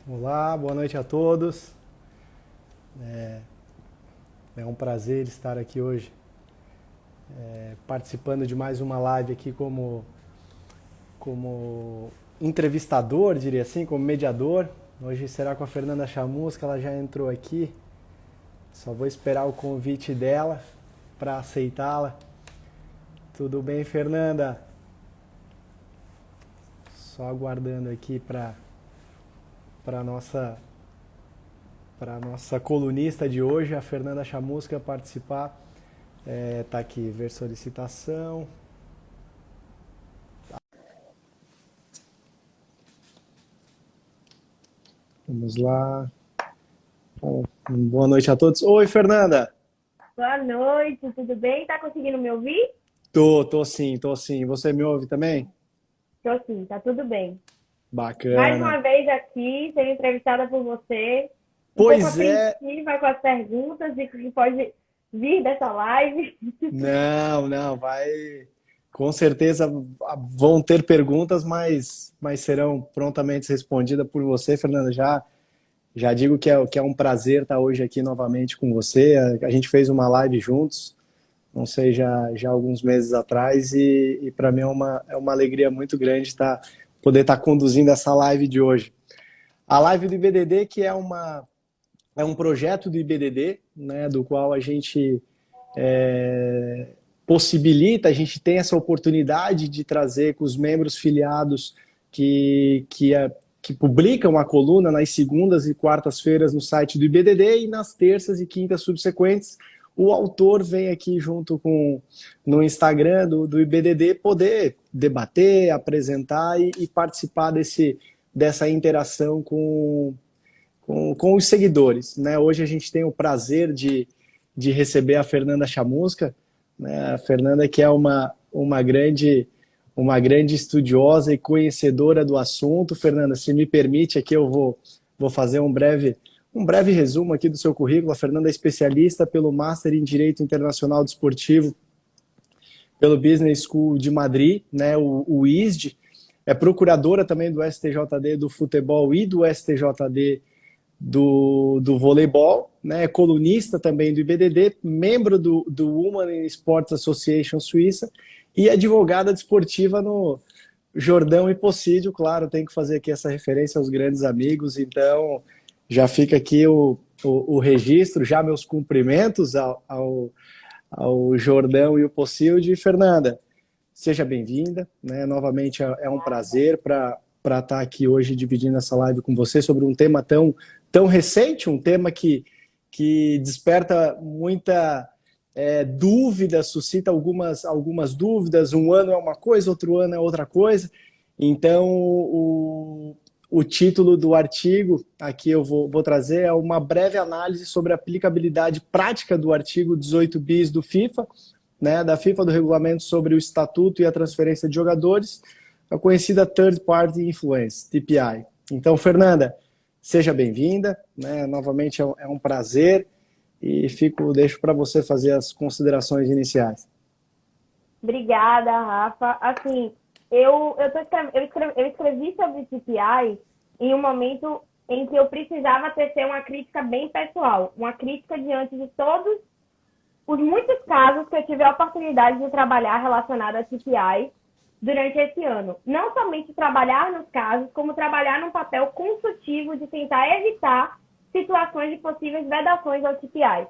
Olá, boa noite a todos. É um prazer estar aqui hoje, participando de mais uma live aqui como entrevistador, diria assim, como mediador. Hoje será com a Fernanda Chamusca, ela já entrou aqui. Só vou esperar o convite dela para aceitá-la. Tudo bem, Fernanda? Só aguardando aqui para nossa para nossa colunista de hoje, a Fernanda Chamusca, participar. Tá aqui, ver solicitação. Vamos lá. Bom, boa noite a todos. Oi, Fernanda. Boa noite, tudo bem? Tá conseguindo me ouvir? Tô sim, tô sim. Você me ouve também? Tô sim, tá tudo bem. Mais Bacana. uma vez aqui, sendo entrevistada por você, um pouco Pois é. apreensiva com as perguntas e o que pode vir dessa live. Não, vai. Com certeza vão ter perguntas, mas serão prontamente respondidas por você, Fernanda. Já digo que é um prazer estar hoje aqui novamente com você. A gente fez uma live juntos, não sei, já alguns meses atrás, e para mim é uma alegria muito grande poder estar conduzindo essa live de hoje. A live do IBDD, que é um projeto do IBDD, né, do qual a gente possibilita, a gente tem essa oportunidade de trazer com os membros filiados que publicam a coluna nas segundas e quartas-feiras no site do IBDD e nas terças e quintas subsequentes o autor vem aqui junto com no Instagram do IBDD poder debater, apresentar e participar dessa interação com os seguidores. Né? Hoje a gente tem o prazer de receber a Fernanda Chamusca, né? A Fernanda que é uma grande estudiosa e conhecedora do assunto. Fernanda, se me permite, aqui eu vou fazer um breve resumo aqui do seu currículo. A Fernanda é especialista pelo Master em Direito Internacional Desportivo pelo Business School de Madrid, né, o ISD. É procuradora também do STJD do futebol e do STJD do voleibol, né? É colunista também do IBDD, membro do Women in Sports Association Suíça e advogada desportiva no Jordão e Possídio. Claro, tem que fazer aqui essa referência aos grandes amigos, então já fica aqui o registro, já meus cumprimentos ao Jordão e o Possídio. E Fernanda, seja bem-vinda, né? Novamente é um prazer para estar aqui hoje dividindo essa live com você sobre um tema tão recente, um tema que desperta muita dúvida, suscita algumas dúvidas. Um ano é uma coisa, outro ano é outra coisa. Então, o título do artigo aqui eu vou trazer é uma breve análise sobre a aplicabilidade prática do artigo 18 bis do FIFA, né, da FIFA, do regulamento sobre o estatuto e a transferência de jogadores, a conhecida Third Party Influence, TPI. Então, Fernanda, seja bem-vinda, né? Novamente é um prazer e deixo para você fazer as considerações iniciais. Obrigada, Rafa. Assim, eu escrevi sobre CPI em um momento em que eu precisava tecer uma crítica bem pessoal, uma crítica diante de todos os muitos casos que eu tive a oportunidade de trabalhar relacionado a CPI durante esse ano. Não somente trabalhar nos casos, como trabalhar num papel consultivo de tentar evitar situações de possíveis vedações ao CPI.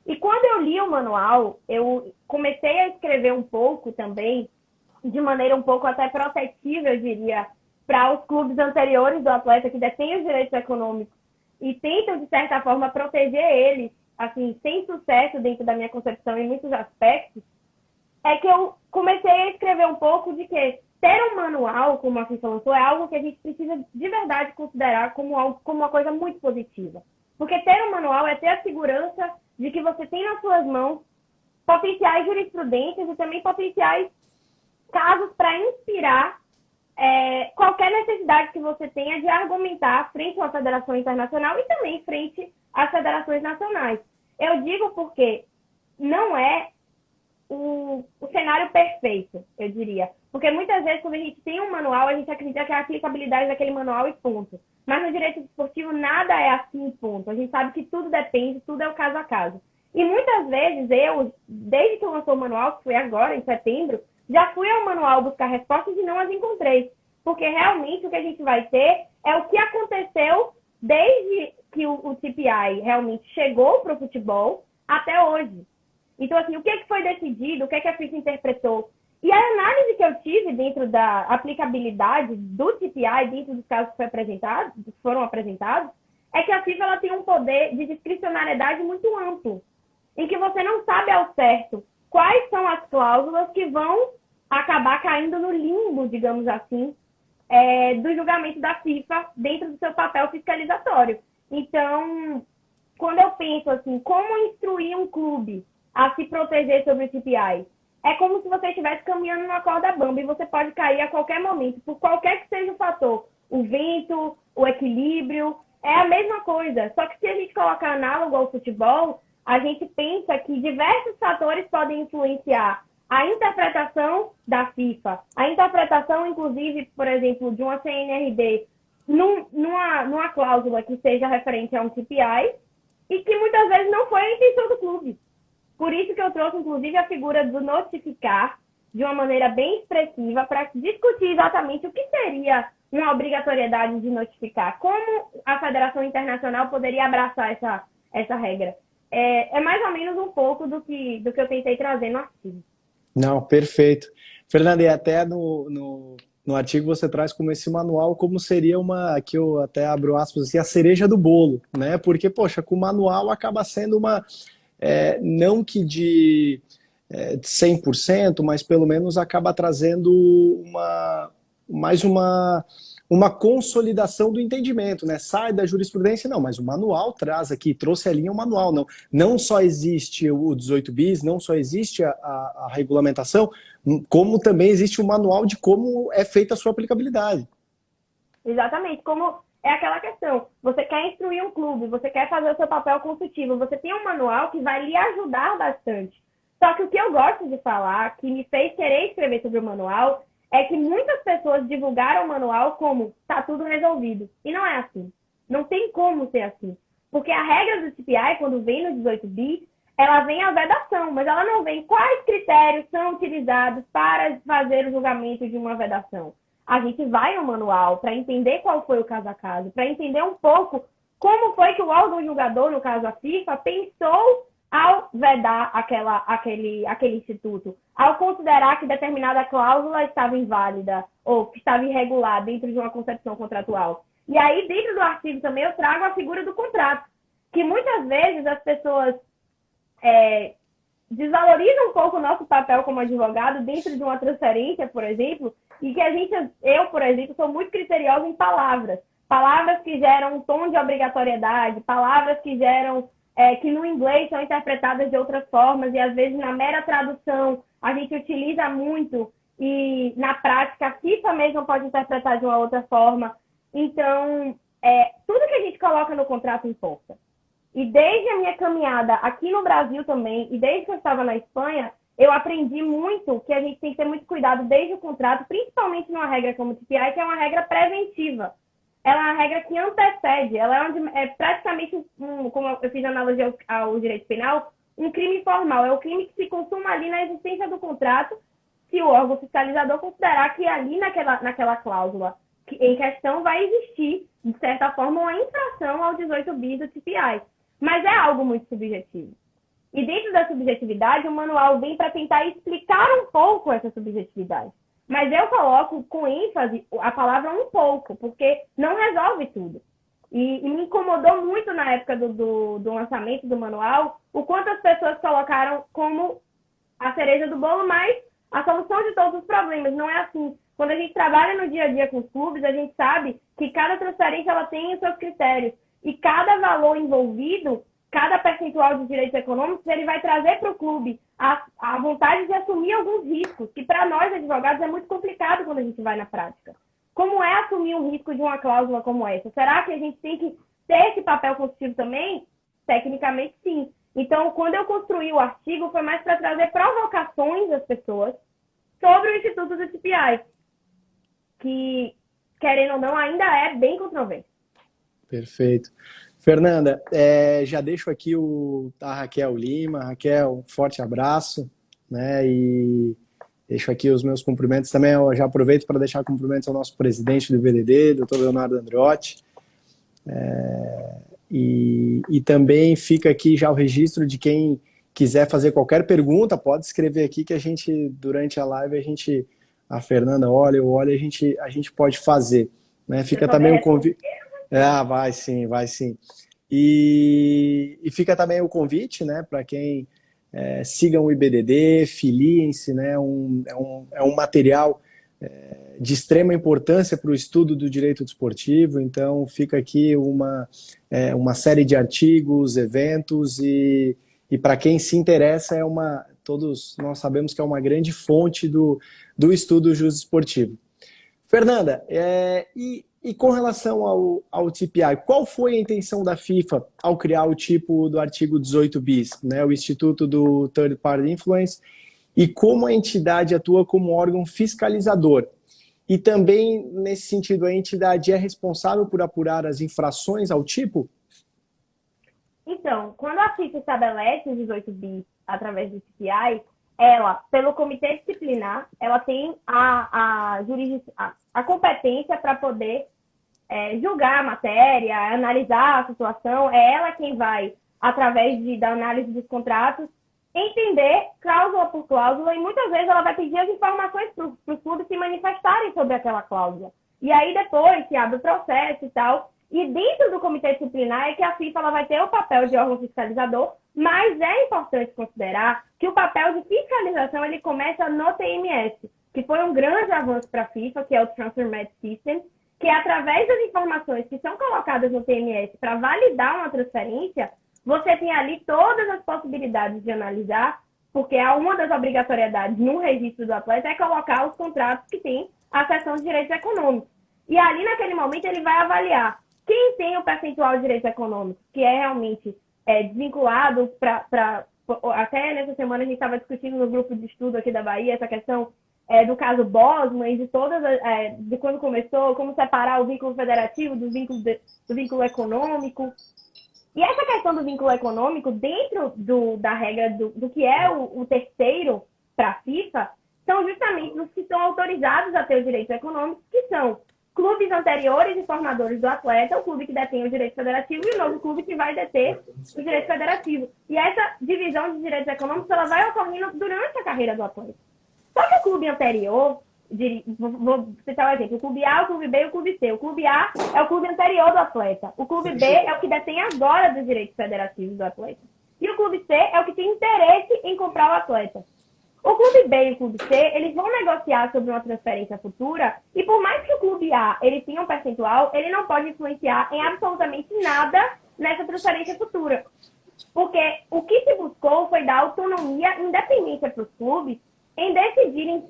E quando eu li o manual, eu comecei a escrever um pouco também, de maneira um pouco até protetiva, eu diria, para os clubes anteriores do atleta que detêm os direitos econômicos e tentam, de certa forma, proteger eles, assim, sem sucesso dentro da minha concepção em muitos aspectos, é que eu comecei a escrever um pouco de que ter um manual, como a FIFA lançou, é algo que a gente precisa de verdade considerar como uma coisa muito positiva. Porque ter um manual é ter a segurança de que você tem nas suas mãos potenciais jurisprudências e também potenciais casos para inspirar qualquer necessidade que você tenha de argumentar frente a uma federação internacional e também frente às federações nacionais. Eu digo porque não é o cenário perfeito, eu diria. Porque muitas vezes, quando a gente tem um manual, a gente acredita que é a aplicabilidade daquele manual e ponto. Mas no direito desportivo, nada é assim, ponto. A gente sabe que tudo depende, tudo é o caso a caso. E muitas vezes eu, desde que eu lancei o manual, que foi agora, em setembro, já fui ao manual buscar respostas e não as encontrei. Porque realmente o que a gente vai ter é o que aconteceu desde que o TPI realmente chegou para o futebol até hoje. Então, assim, o que foi decidido, o que a FIFA interpretou. E a análise que eu tive dentro da aplicabilidade do TPI, dentro dos casos que foram apresentados, é que a FIFA ela tem um poder de discricionariedade muito amplo, em que você não sabe ao certo quais são as cláusulas que vão acabar caindo no limbo, digamos assim, do julgamento da FIFA dentro do seu papel fiscalizatório. Então, quando eu penso assim, como instruir um clube a se proteger sobre o TPI? É como se você estivesse caminhando numa corda bamba e você pode cair a qualquer momento, por qualquer que seja o fator. O vento, o equilíbrio, é a mesma coisa. Só que se a gente colocar análogo ao futebol, a gente pensa que diversos fatores podem influenciar a interpretação da FIFA, a interpretação, inclusive, por exemplo, de uma CNRD numa cláusula que seja referente a um TPI e que muitas vezes não foi a intenção do clube. Por isso que eu trouxe, inclusive, a figura do notificar de uma maneira bem expressiva para discutir exatamente o que seria uma obrigatoriedade de notificar. Como a Federação Internacional poderia abraçar essa regra. É mais ou menos um pouco do que eu tentei trazer no artigo. Não, perfeito. Fernanda, e até no artigo você traz como esse manual, como seria aqui eu até abro aspas assim, a cereja do bolo, né? Porque, poxa, com o manual acaba sendo não que de 100%, mas pelo menos acaba trazendo mais uma consolidação do entendimento, né? Sai da jurisprudência, não, mas o manual traz aqui, trouxe a linha o manual, não só existe o 18 bis, não só existe a regulamentação, como também existe o manual de como é feita a sua aplicabilidade. Exatamente, como é aquela questão, você quer instruir um clube, você quer fazer o seu papel consultivo, você tem um manual que vai lhe ajudar bastante. Só que o que eu gosto de falar, que me fez querer escrever sobre o manual, é que muitas pessoas divulgaram o manual como tá tudo resolvido. E não é assim. Não tem como ser assim. Porque a regra do TPI, quando vem no 18 bis, ela vem a vedação, mas ela não vem quais critérios são utilizados para fazer o julgamento de uma vedação. A gente vai no manual para entender qual foi o caso a caso, para entender um pouco como foi que o órgão julgador, no caso a FIFA, pensou ao vedar aquele instituto, ao considerar que determinada cláusula estava inválida ou que estava irregular dentro de uma concepção contratual. E aí, dentro do artigo também, eu trago a figura do contrato, que muitas vezes as pessoas desvalorizam um pouco o nosso papel como advogado dentro de uma transferência, por exemplo, e que eu, por exemplo, sou muito criteriosa em palavras. Palavras que geram um tom de obrigatoriedade, palavras que geram que no inglês são interpretadas de outras formas e às vezes na mera tradução a gente utiliza muito e na prática a FIFA mesmo pode interpretar de uma outra forma. Então, tudo que a gente coloca no contrato importa. E desde a minha caminhada aqui no Brasil também, e desde que eu estava na Espanha, eu aprendi muito que a gente tem que ter muito cuidado desde o contrato, principalmente numa regra como o TPI, que é uma regra preventiva. Ela é uma regra que antecede, ela é praticamente, como eu fiz analogia ao direito penal, um crime formal. É o crime que se consuma ali na existência do contrato, se o órgão fiscalizador considerar que ali naquela cláusula em questão vai existir, de certa forma, uma infração ao 18 bis do TPI. Mas é algo muito subjetivo. E dentro da subjetividade, o manual vem para tentar explicar um pouco essa subjetividade. Mas eu coloco com ênfase a palavra um pouco, porque não resolve tudo. E me incomodou muito na época do lançamento do manual o quanto as pessoas colocaram como a cereja do bolo, mas a solução de todos os problemas. Não é assim. Quando a gente trabalha no dia a dia com os clubes, a gente sabe que cada transferência ela tem os seus critérios. E cada valor envolvido, cada percentual de direitos econômicos, ele vai trazer para o clube a vontade de assumir alguns riscos, que para nós, advogados, é muito complicado quando a gente vai na prática. Como é assumir um risco de uma cláusula como essa? Será que a gente tem que ter esse papel consultivo também? Tecnicamente, sim. Então, quando eu construí o artigo, foi mais para trazer provocações às pessoas, sobre o Instituto do TPI, que, querendo ou não, ainda é bem controverso. Perfeito. Fernanda, já deixo aqui a Raquel Lima. Raquel, um forte abraço, né? E deixo aqui os meus cumprimentos também. Eu já aproveito para deixar cumprimentos ao nosso presidente do IBDD, doutor Leonardo Andreotti. E também fica aqui já o registro de quem quiser fazer qualquer pergunta, pode escrever aqui que a gente, durante a live, a Fernanda olha, eu olho, a gente pode fazer. Né? Fica também o convite. Vai sim, vai sim. E fica também o convite, né, para quem sigam o IBDD, filiem-se, né, é um material de extrema importância para o estudo do direito desportivo, então fica aqui uma série de artigos, eventos, e para quem se interessa, todos nós sabemos que é uma grande fonte do estudo jurídico-esportivo. Fernanda, e com relação ao TPI, qual foi a intenção da FIFA ao criar o tipo do artigo 18 bis, né, o Instituto do Third Party Influence, e como a entidade atua como órgão fiscalizador? E também, nesse sentido, a entidade é responsável por apurar as infrações ao tipo? Então, quando a FIFA estabelece os 18 bis através do TPI, ela, pelo comitê disciplinar, ela tem a competência para poder julgar a matéria, analisar a situação. É ela quem vai, através da análise dos contratos, entender cláusula por cláusula, e muitas vezes ela vai pedir as informações para os clubes se manifestarem sobre aquela cláusula. E aí depois se abre o processo e tal. E dentro do comitê disciplinar é que a FIFA ela vai ter o papel de órgão fiscalizador, mas é importante considerar que o papel de fiscalização ele começa no TMS, que foi um grande avanço para a FIFA, que é o Transfer Match System, que através das informações que são colocadas no TMS para validar uma transferência, você tem ali todas as possibilidades de analisar, porque uma das obrigatoriedades no registro do atleta é colocar os contratos que tem a seção de direitos econômicos. E ali, naquele momento, ele vai avaliar quem tem o percentual de direitos econômicos, que é realmente desvinculado para... Até nessa semana a gente estava discutindo no grupo de estudo aqui da Bahia essa questão do caso Bosman e de quando começou, como separar o vínculo federativo do vínculo econômico. E essa questão do vínculo econômico, dentro da regra do que é o terceiro para a FIFA, são justamente os que são autorizados a ter os direitos econômicos, que são clubes anteriores e formadores do atleta, o clube que detém o direito federativo e o novo clube que vai deter o direito federativo. E essa divisão de direitos econômicos ela vai ocorrendo durante a carreira do atleta. Só que o clube anterior, vou citar um exemplo, o clube A, o clube B e o clube C. O clube A é o clube anterior do atleta. O clube B é o que detém agora dos direitos federativos do atleta. E o clube C é o que tem interesse em comprar o atleta. O clube B e o clube C, eles vão negociar sobre uma transferência futura e por mais que o clube A ele tenha um percentual, ele não pode influenciar em absolutamente nada nessa transferência futura. Porque o que se buscou foi dar autonomia e independência para os clubes em decidirem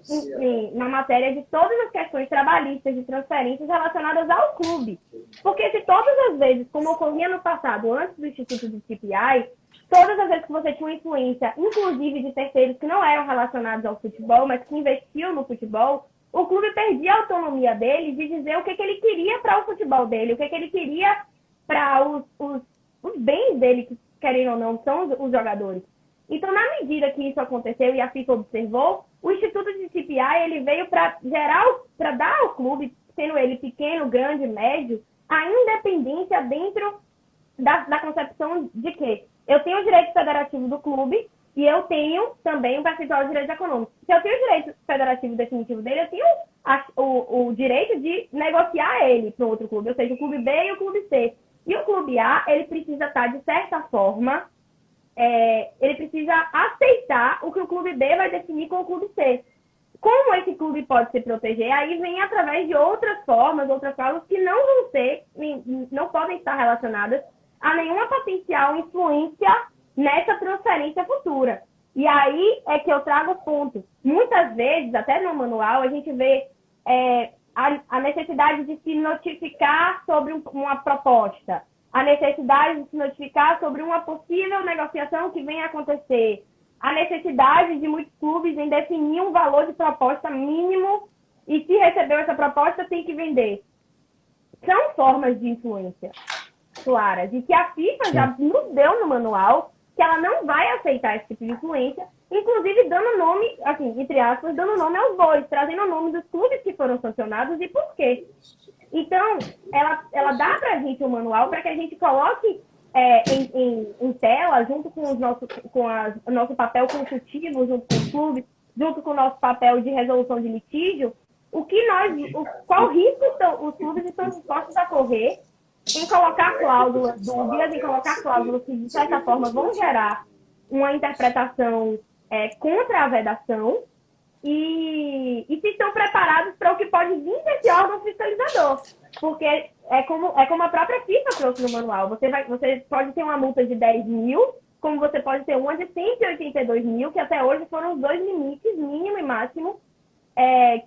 na matéria de todas as questões trabalhistas de transferências relacionadas ao clube. Porque se todas as vezes, como ocorria no passado, antes do Instituto do TPI, todas as vezes que você tinha uma influência, inclusive de terceiros que não eram relacionados ao futebol, mas que investiam no futebol, o clube perdia a autonomia dele de dizer o que ele queria para o futebol dele, o que ele queria para os bens dele, que querendo ou não, são os jogadores. Então, na medida que isso aconteceu e a FIFA observou, o Instituto de TPI ele veio para dar ao clube, sendo ele pequeno, grande, médio, a independência dentro da concepção de que eu tenho o direito federativo do clube e eu tenho também um percentual de direitos econômicos. Se eu tenho o direito federativo definitivo dele, eu tenho o direito de negociar ele para um outro clube, ou seja, o clube B e o clube C. E o clube A, ele precisa estar, de certa forma, ele precisa aceitar o que o clube B vai definir com o clube C. Como esse clube pode se proteger? Aí vem através de outras formas, outras cláusulas que não podem estar relacionadas a nenhuma potencial influência nessa transferência futura. E aí é que eu trago o ponto. Muitas vezes, até no manual, a gente vê a necessidade de se notificar sobre uma proposta, a necessidade de se notificar sobre uma possível negociação que venha a acontecer, a necessidade de muitos clubes em definir um valor de proposta mínimo e se recebeu essa proposta tem que vender. São formas de influência claras e que a FIFA já nos deu no manual que ela não vai aceitar esse tipo de influência, inclusive dando nome, assim, entre aspas, dando nome aos bois, trazendo o nome dos clubes que foram sancionados e por quê. Então, ela dá para a gente um manual para que a gente coloque em tela, junto com o nosso papel consultivo, junto com o clube, junto com o nosso papel de resolução de litígio, qual risco os clubes estão dispostos a correr em colocar cláusulas dúbias, em colocar cláusulas que, de certa forma, vão gerar uma interpretação contra a vedação e se estão preparados para o que pode vir desse órgão fiscalizador. Porque é como a própria FIFA trouxe no manual. Você pode ter uma multa de 10 mil, como você pode ter uma de 182 mil, que até hoje foram os dois limites, mínimo e máximo,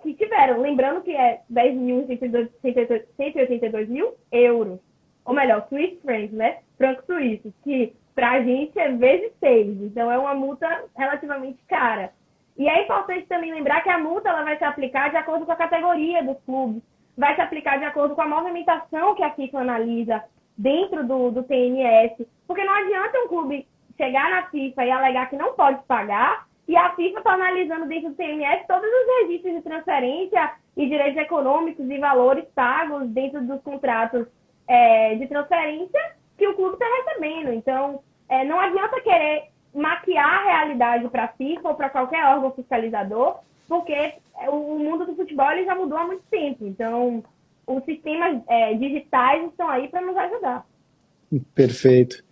que tiveram. Lembrando que é 10 mil e 182 mil euros. Ou melhor, Swiss francs, né? Francos suíços, que pra gente é vezes 6. Então é uma multa relativamente cara. E é importante também lembrar que a multa ela vai se aplicar de acordo com a categoria dos clubes, vai se aplicar de acordo com a movimentação que a FIFA analisa dentro do TNS, porque não adianta um clube chegar na FIFA e alegar que não pode pagar, e a FIFA está analisando dentro do TNS todos os registros de transferência e direitos econômicos e valores pagos dentro dos contratos de transferência que o clube está recebendo. Então, não adianta querer maquiar a realidade para a FIFA ou para qualquer órgão fiscalizador, porque o mundo do futebol ele já mudou há muito tempo. Então, os sistemas digitais estão aí para nos ajudar. Perfeito.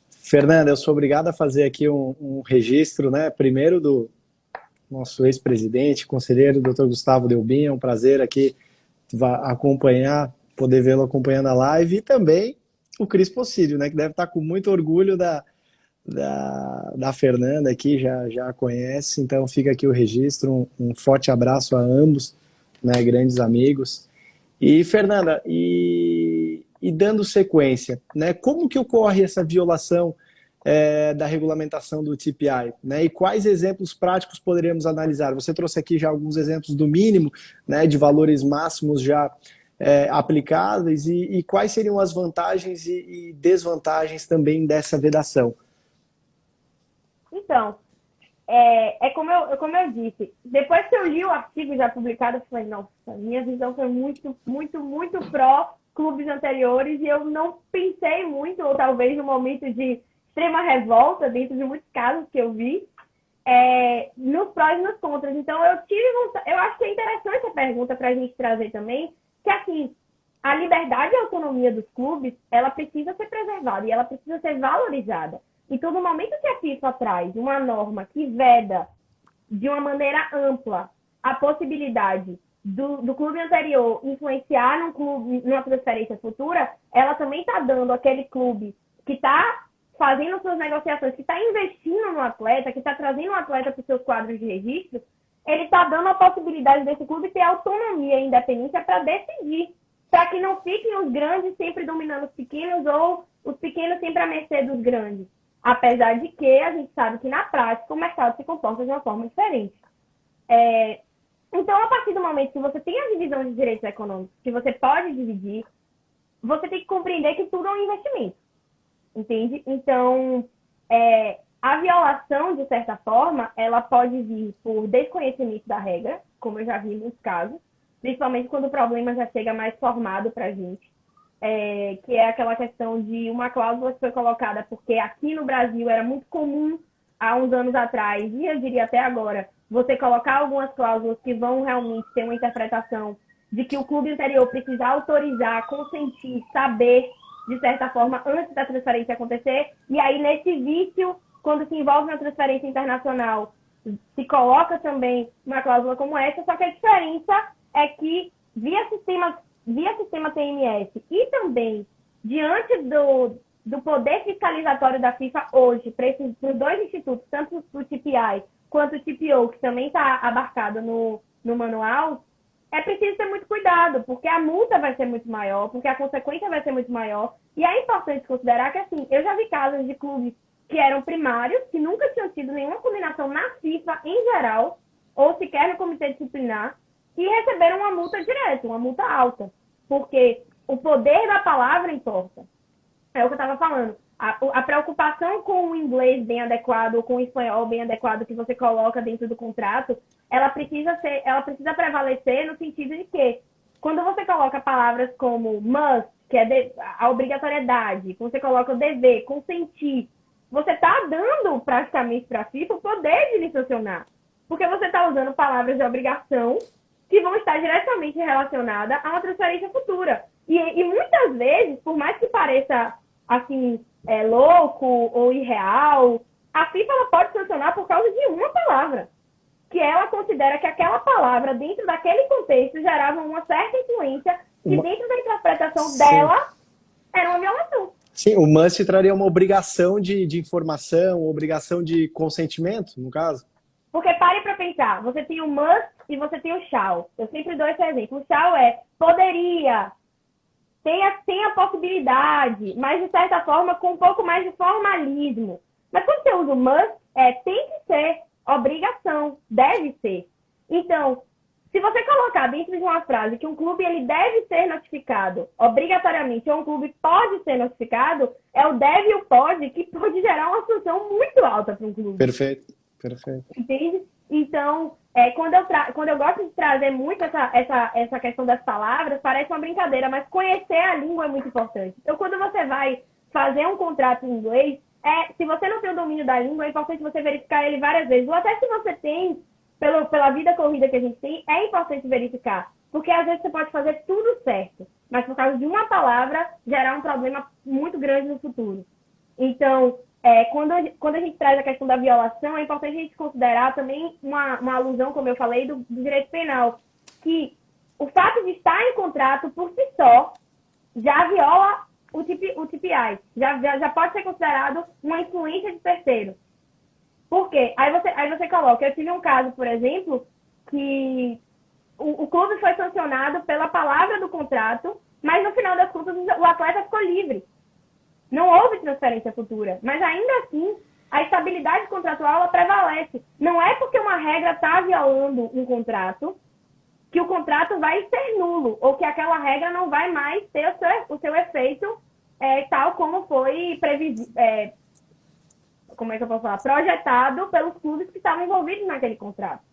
Fernanda, eu sou obrigado a fazer aqui um registro, né? Primeiro do nosso ex-presidente, conselheiro, Dr. Gustavo Delbin. É um prazer aqui acompanhar, poder vê-lo acompanhando a live, e também o Cris Possílio, né? Que deve estar com muito orgulho da Fernanda aqui, já a conhece, então fica aqui o registro, um forte abraço a ambos, né, grandes amigos. E Fernanda, e dando sequência, né, como que ocorre essa violação da regulamentação do TPI, né, e quais exemplos práticos poderíamos analisar? Você trouxe aqui já alguns exemplos do mínimo, né, de valores máximos já aplicáveis, e quais seriam as vantagens e desvantagens também dessa vedação? Então, como eu disse, depois que eu li o artigo já publicado, eu falei, nossa, minha visão foi muito, muito, muito pró clubes anteriores, e eu não pensei muito, ou talvez no momento de extrema revolta, dentro de muitos casos que eu vi, nos prós e nos contras. Então, eu acho que é interessante a pergunta para a gente trazer também, que assim, a liberdade e a autonomia dos clubes, ela precisa ser preservada e ela precisa ser valorizada. Então, no momento que a FIFA traz uma norma que veda de uma maneira ampla a possibilidade do clube anterior influenciar numa transferência futura, ela também está dando aquele clube que está fazendo suas negociações, que está investindo no atleta, que está trazendo um atleta para os seus quadros de registro, ele está dando a possibilidade desse clube ter autonomia e independência para decidir, para que não fiquem os grandes sempre dominando os pequenos ou os pequenos sempre à mercê dos grandes. Apesar de que a gente sabe que, na prática, o mercado se comporta de uma forma diferente. Então, a partir do momento que você tem a divisão de direitos econômicos, que você pode dividir, você tem que compreender que tudo é um investimento. Entende? Então, a violação, de certa forma, ela pode vir por desconhecimento da regra, como eu já vi em muitos casos, principalmente quando o problema já chega mais formado para a gente. Que é aquela questão de uma cláusula que foi colocada porque aqui no Brasil era muito comum há uns anos atrás, e eu diria até agora, você colocar algumas cláusulas que vão realmente ter uma interpretação de que o clube anterior precisa autorizar, consentir, saber, de certa forma, antes da transferência acontecer, e aí nesse vício, quando se envolve na transferência internacional, se coloca também uma cláusula como essa, só que a diferença é que via sistema TMS e também diante do poder fiscalizatório da FIFA hoje, para os dois institutos, tanto o TPI quanto o TPO, que também está abarcado no manual, é preciso ter muito cuidado, porque a multa vai ser muito maior, porque a consequência vai ser muito maior. E é importante considerar que, assim, eu já vi casos de clubes que eram primários, que nunca tinham tido nenhuma combinação na FIFA em geral, ou sequer no comitê disciplinar, que receberam uma multa direta, uma multa alta. Porque o poder da palavra importa. É o que eu estava falando. A preocupação com o inglês bem adequado, ou com o espanhol bem adequado que você coloca dentro do contrato, ela precisa prevalecer no sentido de que, quando você coloca palavras como must, que é a obrigatoriedade, quando você coloca o dever, consentir, você está dando praticamente para a FIFA o poder de lhe sancionar. Porque você está usando palavras de obrigação que vão estar diretamente relacionadas a uma transferência futura. E muitas vezes, por mais que pareça assim, louco ou irreal, a FIFA ela pode sancionar por causa de uma palavra, que ela considera que aquela palavra, dentro daquele contexto, gerava uma certa influência que dentro da interpretação dela era uma violação. Sim, o must traria uma obrigação de informação, obrigação de consentimento, no caso? Porque pare para pensar, você tem o must e você tem o shall. Eu sempre dou esse exemplo. O shall é poderia, tem a possibilidade, mas de certa forma com um pouco mais de formalismo. Mas quando você usa o must, tem que ser, obrigação, deve ser. Então, se você colocar dentro de uma frase que um clube ele deve ser notificado obrigatoriamente, ou um clube pode ser notificado, é o deve e o pode que pode gerar uma sanção muito alta para um clube. Perfeito, perfeito. Entende? Então, quando eu gosto de trazer muito essa questão das palavras, parece uma brincadeira, mas conhecer a língua é muito importante. Então, quando você vai fazer um contrato em inglês, se você não tem o domínio da língua, é importante você verificar ele várias vezes. Ou até se você tem, pela vida corrida que a gente tem, é importante verificar. Porque às vezes você pode fazer tudo certo, mas por causa de uma palavra, gerar um problema muito grande no futuro. Então, quando a gente traz a questão da violação, é importante a gente considerar também uma alusão, como eu falei, do direito penal, que o fato de estar em contrato por si só já viola o TPI, já pode ser considerado uma influência de terceiro. Por quê? Aí você coloca, eu tive um caso, por exemplo, que o clube foi sancionado pela palavra do contrato, mas no final das contas o atleta ficou livre. Não houve transferência futura, mas ainda assim a estabilidade contratual ela prevalece. Não é porque uma regra está violando um contrato que o contrato vai ser nulo, ou que aquela regra não vai mais ter o seu efeito tal como foi como é que eu posso falar? Projetado pelos clubes que estavam envolvidos naquele contrato.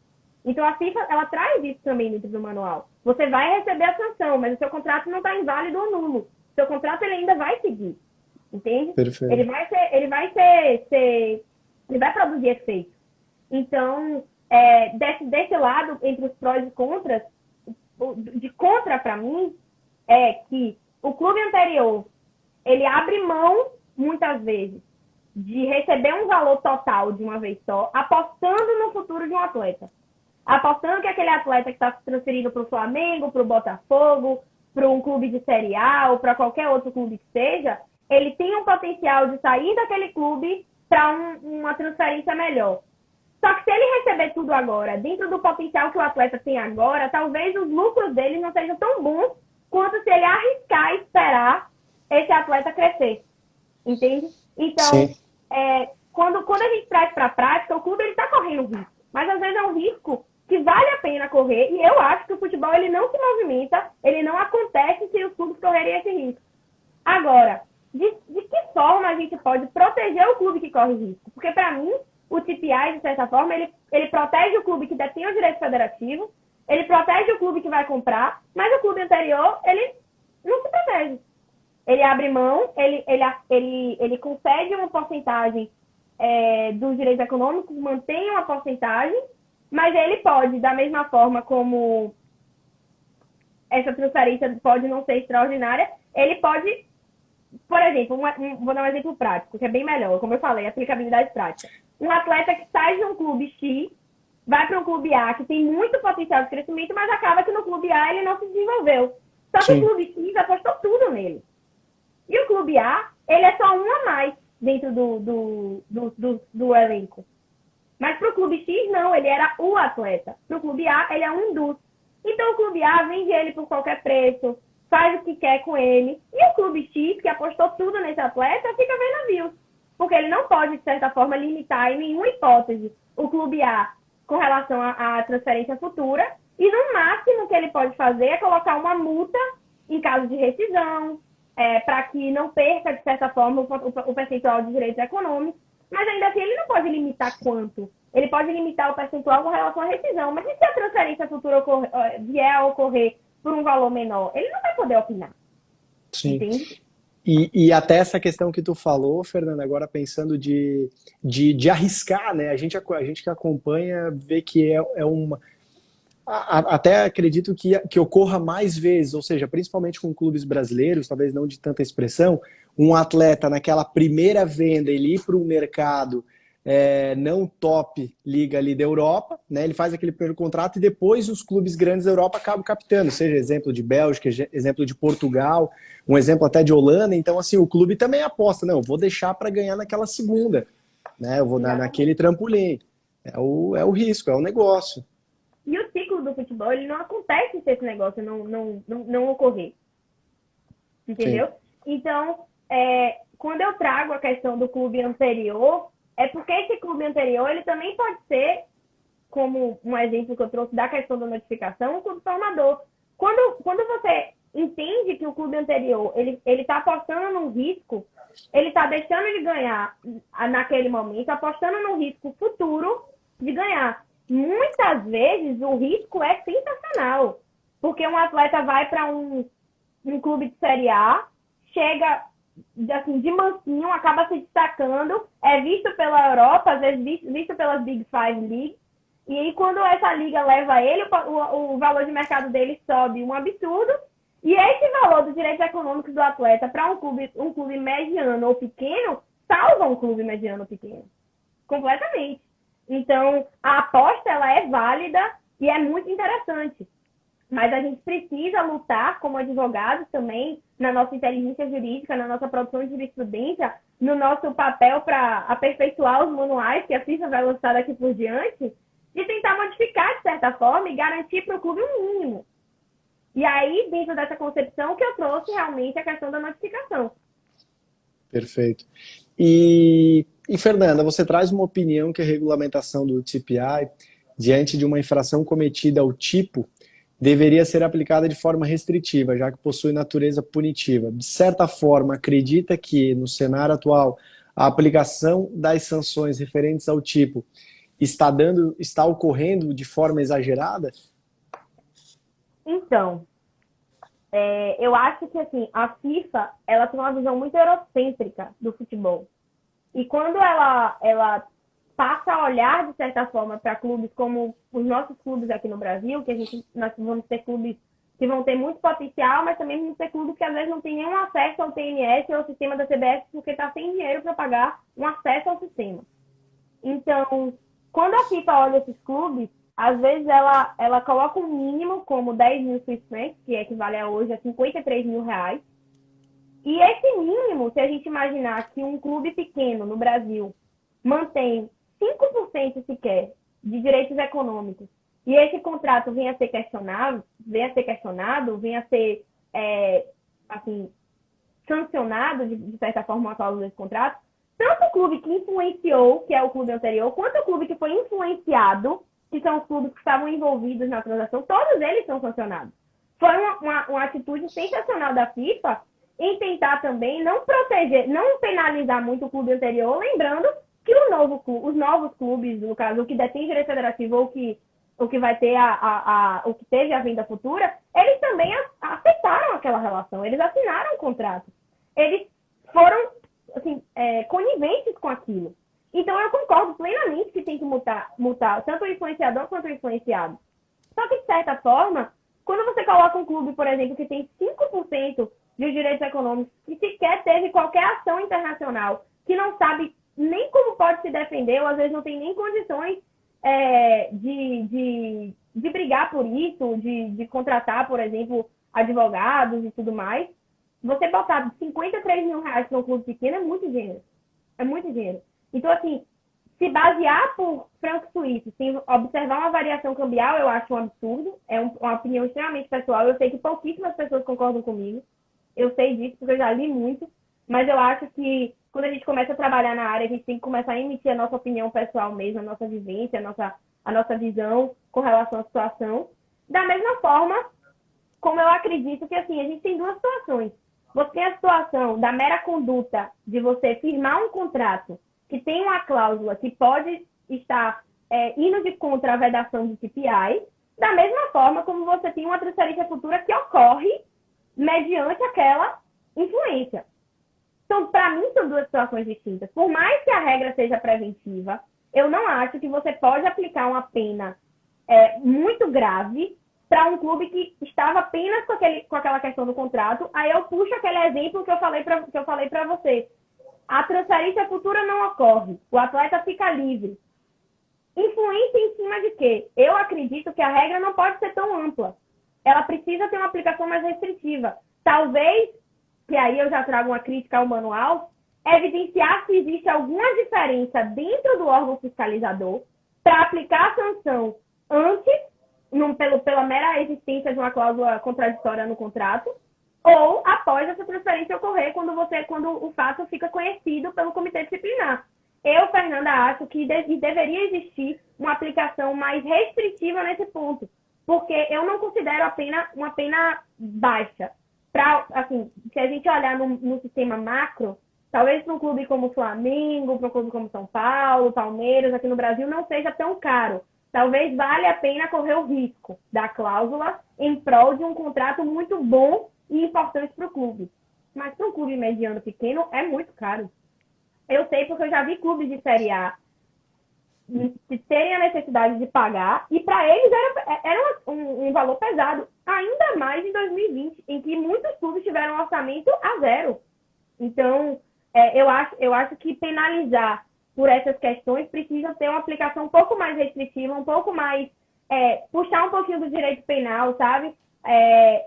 Então a FIFA ela traz isso também dentro do manual. Você vai receber a sanção, mas o seu contrato não está inválido ou nulo. O seu contrato ele ainda vai seguir. Entende? Perfeito. Ele vai produzir efeito. Então, desse lado, entre os prós e contras, de contra para mim, é que o clube anterior, ele abre mão, muitas vezes, de receber um valor total de uma vez só, apostando no futuro de um atleta. Apostando que aquele atleta que está transferido para o Flamengo, para o Botafogo, para um clube de Série A ou para qualquer outro clube que seja, ele tem um potencial de sair daquele clube para uma transferência melhor. Só que se ele receber tudo agora, dentro do potencial que o atleta tem agora, talvez os lucros dele não sejam tão bons quanto se ele arriscar e esperar esse atleta crescer. Entende? Então, quando a gente traz para a prática, o clube está correndo risco. Mas às vezes é um risco que vale a pena correr. E eu acho que o futebol ele não se movimenta, ele não acontece se os clubes correrem esse risco. Agora, de que forma a gente pode proteger o clube que corre risco? Porque, para mim, o TPI, de certa forma, ele protege o clube que detém o direito federativo, ele protege o clube que vai comprar, mas o clube anterior, ele não se protege. Ele abre mão, ele concede uma porcentagem dos direitos econômicos, mantém uma porcentagem, mas ele pode, da mesma forma como essa transferência pode não ser extraordinária, ele pode... Por exemplo, vou dar um exemplo prático, que é bem melhor, como eu falei, aplicabilidade prática. Um atleta que sai de um clube X, vai para um clube A, que tem muito potencial de crescimento, mas acaba que no clube A ele não se desenvolveu. Só que o clube X apostou tudo nele. E o clube A, ele é só um a mais dentro do elenco. Mas para o clube X, não, ele era o atleta. Para o clube A, ele é um dos. Então o clube A vende ele por qualquer preço, faz o que quer com ele. E o clube X, que apostou tudo nesse atleta, fica vendo navios. porque ele não pode, de certa forma, limitar em nenhuma hipótese o clube A com relação à transferência futura, e no máximo que ele pode fazer é colocar uma multa em caso de rescisão, para que não perca, de certa forma, o percentual de direitos econômicos, mas ainda assim ele não pode limitar quanto. Ele pode limitar o percentual com relação à rescisão, mas e se a transferência futura vier a ocorrer por um valor menor? Ele não vai poder opinar. Sim. Entende? E até essa questão que tu falou, Fernanda, agora pensando de arriscar, né? A gente que acompanha vê que é uma. Até acredito que ocorra mais vezes, ou seja, principalmente com clubes brasileiros, talvez não de tanta expressão, um atleta naquela primeira venda ele ir para um mercado não top liga ali da Europa, né? Ele faz aquele primeiro contrato e depois os clubes grandes da Europa acabam captando, seja exemplo de Bélgica, exemplo de Portugal, um exemplo até de Holanda. Então, assim, o clube também aposta, não, eu vou deixar para ganhar naquela segunda, né? Eu vou naquele trampolim. É o risco, é o negócio. E o ciclo do futebol, ele não acontece se esse negócio não ocorrer. Entendeu? Sim. Então, quando eu trago a questão do clube anterior, é porque esse clube anterior, ele também pode ser, como um exemplo que eu trouxe da questão da notificação, um clube formador. Quando você entende que o clube anterior, ele está apostando num risco, ele está deixando de ganhar naquele momento, apostando num risco futuro de ganhar. Muitas vezes o risco é sensacional, porque um atleta vai para um clube de Série A, chega assim, de mansinho, acaba se destacando, é visto pela Europa, às vezes visto pelas Big Five Leagues, e aí quando essa liga leva ele, o valor de mercado dele sobe um absurdo, e esse valor dos direitos econômicos do atleta para um clube mediano ou pequeno, salva um clube mediano ou pequeno, completamente. Então, a aposta, ela é válida e é muito interessante. Mas a gente precisa lutar como advogados também, na nossa inteligência jurídica, na nossa produção de jurisprudência, no nosso papel para aperfeiçoar os manuais que a FIFA vai lançar daqui por diante, e tentar modificar, de certa forma, e garantir para o clube um mínimo. E aí, dentro dessa concepção, que eu trouxe realmente a questão da notificação. Perfeito. E Fernanda, você traz uma opinião que a regulamentação do TPI, diante de uma infração cometida ao tipo, deveria ser aplicada de forma restritiva, já que possui natureza punitiva. De certa forma, acredita que, no cenário atual, a aplicação das sanções referentes ao tipo está ocorrendo de forma exagerada? Então, eu acho que assim, a FIFA ela tem uma visão muito eurocêntrica do futebol. E quando ela passa a olhar, de certa forma, para clubes como os nossos clubes aqui no Brasil, que nós vamos ter clubes que vão ter muito potencial, mas também vamos ter clubes que às vezes não tem nenhum acesso ao TNS ou ao sistema da CBF porque está sem dinheiro para pagar um acesso ao sistema. Então, quando a FIFA olha esses clubes, às vezes ela coloca um mínimo como 10 mil Swiss francs, que equivale a hoje a 53 mil reais. E esse mínimo, se a gente imaginar que um clube pequeno no Brasil mantém 5% sequer de direitos econômicos e esse contrato venha a ser questionado, venha a ser assim, sancionado de certa forma uma cláusula desse contrato, tanto o clube que influenciou, que é o clube anterior, quanto o clube que foi influenciado, que são os clubes que estavam envolvidos na transação, todos eles são sancionados. Foi uma atitude sensacional da FIFA em tentar também não proteger, não penalizar muito o clube anterior, lembrando que os novos clubes, no caso, o que detém direito federativo ou o que vai ter o que teve a venda futura, eles também aceitaram aquela relação, eles assinaram o contrato. Eles foram assim, coniventes com aquilo. Então, eu concordo plenamente que tem que multar tanto o influenciador quanto o influenciado. Só que, de certa forma, quando você coloca um clube, por exemplo, que tem 5% de direitos econômicos, que sequer teve qualquer ação internacional, que não sabe nem como pode se defender, ou às vezes não tem nem condições de brigar por isso, de contratar, por exemplo, advogados e tudo mais, você botar 53 mil reais para um clube pequeno é muito dinheiro. É muito dinheiro. Então, assim, se basear por franco suíço, sem observar uma variação cambial, eu acho um absurdo. É uma opinião extremamente pessoal. Eu sei que pouquíssimas pessoas concordam comigo. Eu sei disso, porque eu já li muito. Mas eu acho que quando a gente começa a trabalhar na área, a gente tem que começar a emitir a nossa opinião pessoal mesmo, a nossa vivência, a nossa visão com relação à situação. Da mesma forma, como eu acredito que, assim, a gente tem duas situações. Você tem a situação da mera conduta de você firmar um contrato que tem uma cláusula que pode estar indo de contra a vedação do CPI, da mesma forma como você tem uma transferência futura que ocorre mediante aquela influência. Então, para mim, são duas situações distintas. Por mais que a regra seja preventiva, eu não acho que você pode aplicar uma pena muito grave para um clube que estava apenas com aquela questão do contrato. Aí eu puxo aquele exemplo que eu falei para você. A transferência futura não ocorre. O atleta fica livre. Influência em cima de quê? Eu acredito que a regra não pode ser tão ampla. Ela precisa ter uma aplicação mais restritiva. Talvez, que aí eu já trago uma crítica ao manual, evidenciar se existe alguma diferença dentro do órgão fiscalizador para aplicar a sanção antes, pela mera existência de uma cláusula contraditória no contrato, ou após essa transferência ocorrer, quando o fato fica conhecido pelo comitê disciplinar. Eu, Fernanda, acho que deveria existir uma aplicação mais restritiva nesse ponto, porque eu não considero uma pena baixa. Assim, se a gente olhar no sistema macro, talvez para um clube como o Flamengo, para um clube como São Paulo, Palmeiras, aqui no Brasil, não seja tão caro. Talvez valha a pena correr o risco da cláusula em prol de um contrato muito bom e importante para o clube. Mas para um clube mediano pequeno é muito caro. Eu sei porque eu já vi clubes de Série A terem a necessidade de pagar, e para eles era um valor pesado, ainda mais em 2020, em que muitos clubes tiveram um orçamento a zero. Então, eu acho que penalizar por essas questões precisa ter uma aplicação um pouco mais restritiva, um pouco mais, puxar um pouquinho do direito penal, sabe?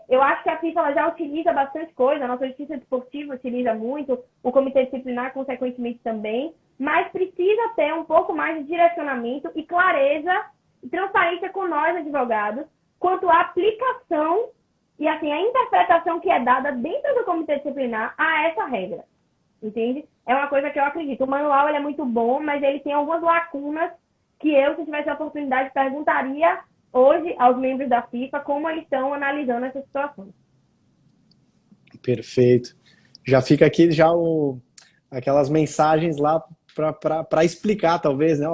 Eu acho que a FIFA ela já utiliza bastante coisa, a nossa justiça desportiva utiliza muito, o comitê disciplinar, consequentemente, também, mas precisa ter um pouco mais de direcionamento e clareza e transparência com nós, advogados, quanto à aplicação e assim, a interpretação que é dada dentro do comitê disciplinar a essa regra. Entende? É uma coisa que eu acredito. O manual ele é muito bom, mas ele tem algumas lacunas que eu, se tivesse a oportunidade, perguntaria hoje aos membros da FIFA como eles estão analisando essas situações. Perfeito. Já fica aqui aquelas mensagens lá para explicar, talvez, né?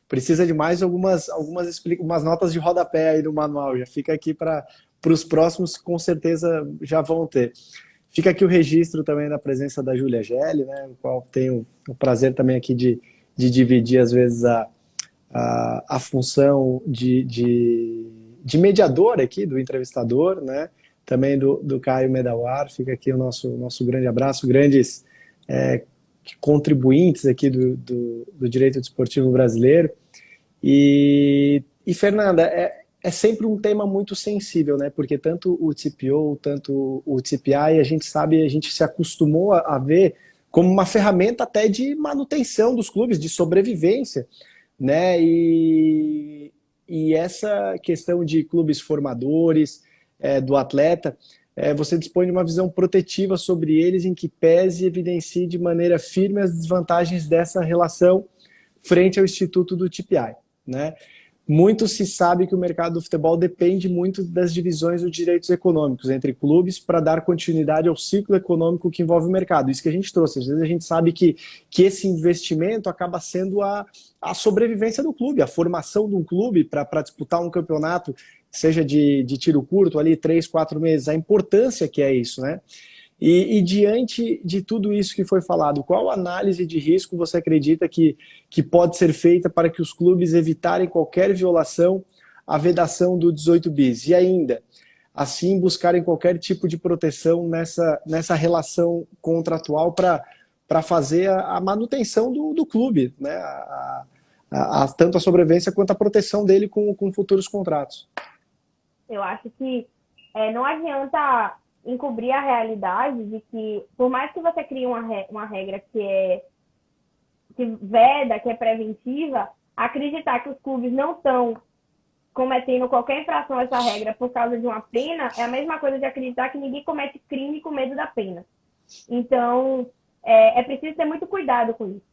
Precisa de mais algumas notas de rodapé aí do manual. Já fica aqui para os próximos, com certeza já vão ter. Fica aqui o registro também da presença da Júlia Gelli, né? O qual tenho o prazer também aqui de dividir, às vezes, a função de mediador aqui, do entrevistador, né? Também do Caio Medawar. Fica aqui o nosso grande abraço, grandes contribuintes aqui do direito desportivo brasileiro. E Fernanda, é sempre um tema muito sensível, né? Porque tanto o TPO, tanto o TPI, a gente se acostumou a ver como uma ferramenta até de manutenção dos clubes, de sobrevivência, né? E essa questão de clubes formadores, do atleta, você dispõe de uma visão protetiva sobre eles, em que pese e evidencie de maneira firme as desvantagens dessa relação frente ao Instituto do TPI, né? Muito se sabe que o mercado do futebol depende muito das divisões dos direitos econômicos entre clubes para dar continuidade ao ciclo econômico que envolve o mercado. Isso que a gente trouxe. Às vezes a gente sabe que esse investimento acaba sendo a sobrevivência do clube, a formação de um clube para disputar um campeonato, seja de tiro curto, ali 3, 4 meses, a importância que é isso, né? E diante de tudo isso que foi falado, qual análise de risco você acredita que pode ser feita para que os clubes evitarem qualquer violação à vedação do 18 bis? E ainda, assim, buscarem qualquer tipo de proteção nessa relação contratual para fazer a manutenção do clube, né? Tanto a sobrevivência quanto a proteção dele com futuros contratos. Eu acho que não adianta encobrir a realidade de que, por mais que você crie uma regra que veda, que é preventiva, acreditar que os clubes não estão cometendo qualquer infração a essa regra por causa de uma pena é a mesma coisa de acreditar que ninguém comete crime com medo da pena. Então, é preciso ter muito cuidado com isso.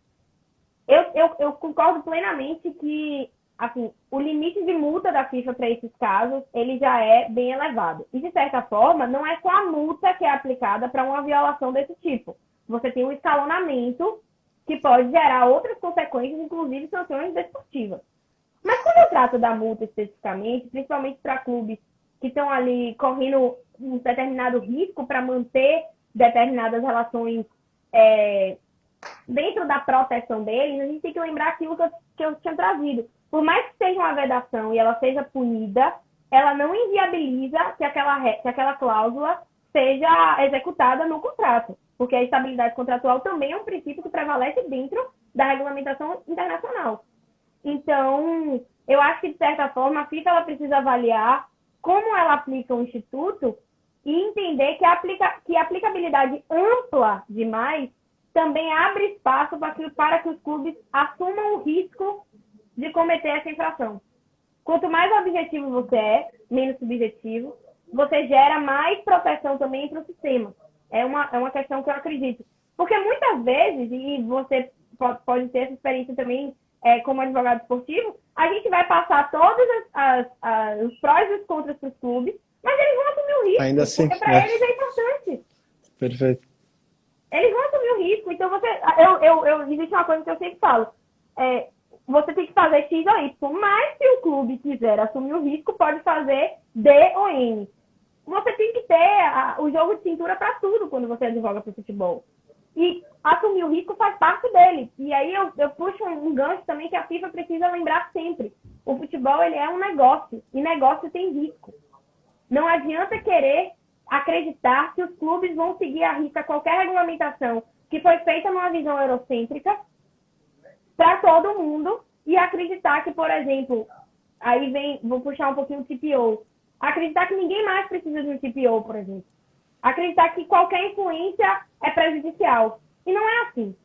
Eu concordo plenamente que assim, o limite de multa da FIFA para esses casos, ele já é bem elevado. E, de certa forma, não é só a multa que é aplicada para uma violação desse tipo. Você tem um escalonamento que pode gerar outras consequências, inclusive sanções desportivas. Mas quando eu trato da multa especificamente, principalmente para clubes que estão ali correndo um determinado risco para manter determinadas relações dentro da proteção deles, a gente tem que lembrar aquilo que eu tinha trazido. Por mais que seja uma vedação e ela seja punida, ela não inviabiliza que aquela cláusula seja executada no contrato, porque a estabilidade contratual também é um princípio que prevalece dentro da regulamentação internacional. Então, eu acho que, de certa forma, a FIFA ela precisa avaliar como ela aplica o Instituto e entender que a aplicabilidade ampla demais também abre espaço para que os clubes assumam o risco de cometer essa infração. Quanto mais objetivo você é, menos subjetivo, você gera mais proteção também para o sistema. É uma questão que eu acredito. Porque muitas vezes, e você pode ter essa experiência também como advogado esportivo, a gente vai passar todos os prós e os contras para os clubes, mas eles vão assumir o risco. Ainda assim, porque para eles é importante. Perfeito. Eles vão assumir o risco. Então, existe uma coisa que eu sempre falo. Você tem que fazer X ou Y, mas se o clube quiser assumir o risco, pode fazer D ou N. Você tem que ter o jogo de cintura para tudo quando você advoga para o futebol. E assumir o risco faz parte dele. E aí eu puxo um gancho também que a FIFA precisa lembrar sempre. O futebol ele é um negócio, e negócio tem risco. Não adianta querer acreditar que os clubes vão seguir à risca qualquer regulamentação que foi feita numa visão eurocêntrica para todo mundo e acreditar que, por exemplo, vou puxar um pouquinho o TPO, acreditar que ninguém mais precisa de um TPO, por exemplo. Acreditar que qualquer influência é prejudicial. E não é assim.